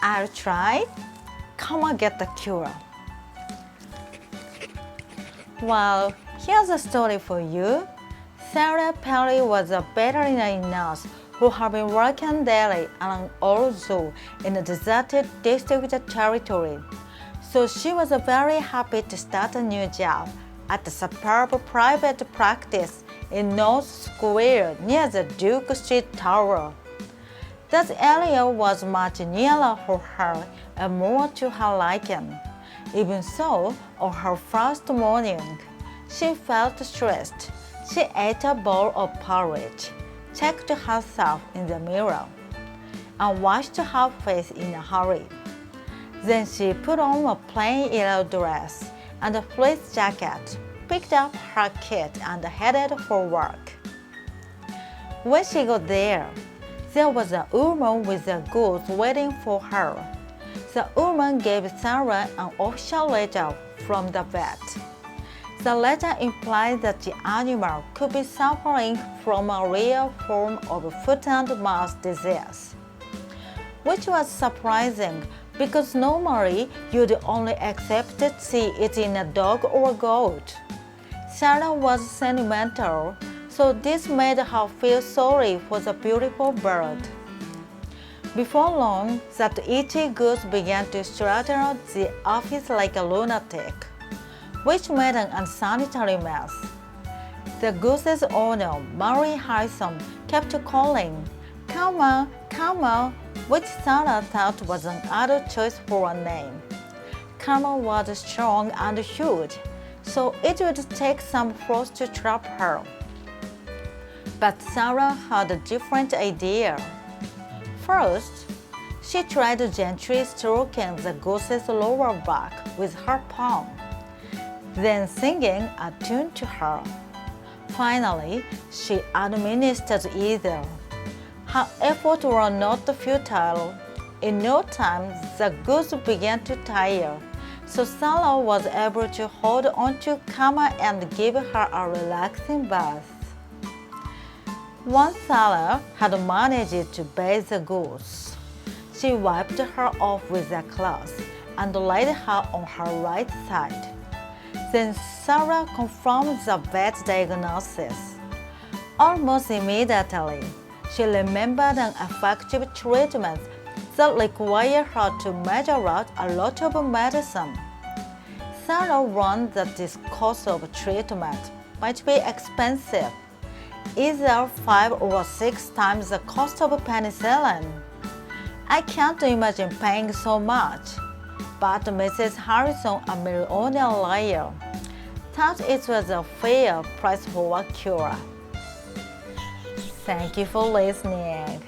I'll try. Comma get the cure. Well, here's a story for you. Sarah Perry was a veterinary nurse who had been working daily at an old zoo in a deserted district territory. So she was very happy to start a new job at a superb private practice in North Square near the Duke Street Tower. That area was much nearer for her and more to her liking. Even so, on her first morning, she felt stressed. She ate a bowl of porridge, checked herself in the mirror, and washed her face in a hurry. Then she put on a plain yellow dress and a fleece jacket, picked up her kit and headed for work. When she got there was a woman with a goose waiting for her. The woman gave Sarah an official letter from the vet. The letter implied that the animal could be suffering from a rare form of foot and mouth disease, which was surprising because normally you'd only expect to see it in a dog or goat. Sarah was sentimental, so this made her feel sorry for the beautiful bird. Before long, that itchy goose began to struggle the office like a lunatic, which made an unsanitary mess. The goose's owner, Mary Harrison, kept calling, "Comma, Comma," which Sarah thought was an odd choice for a name. Comma was strong and huge, so it would take some force to trap her. But Sarah had a different idea. First, she tried gently stroking the goose's lower back with her palm, then singing a tune to her. Finally, she administered either. Her efforts were not futile. In no time, the goose began to tire, so Sarah was able to hold onto Comma and give her a relaxing bath. Once Sarah had managed to bathe the goose, she wiped her off with a cloth and laid her on her right side. Then Sarah confirmed the vet's diagnosis. Almost immediately, she remembered an effective treatment that required her to measure out a lot of medicine. Sarah learned that this course of treatment might be expensive, either 5 or 6 times the cost of penicillin. I can't imagine paying so much, but Mrs. Harrison, a millionaire lawyer, thought it was a fair price for a cure. Thank you for listening.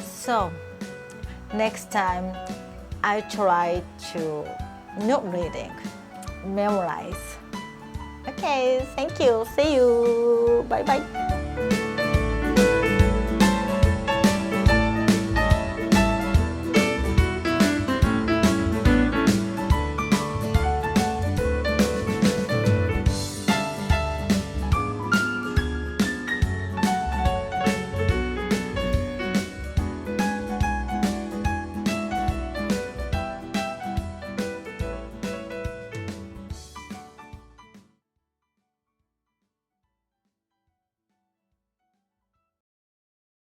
So, next time I try to not reading, memorize. Okay, thank you. See you. Bye bye.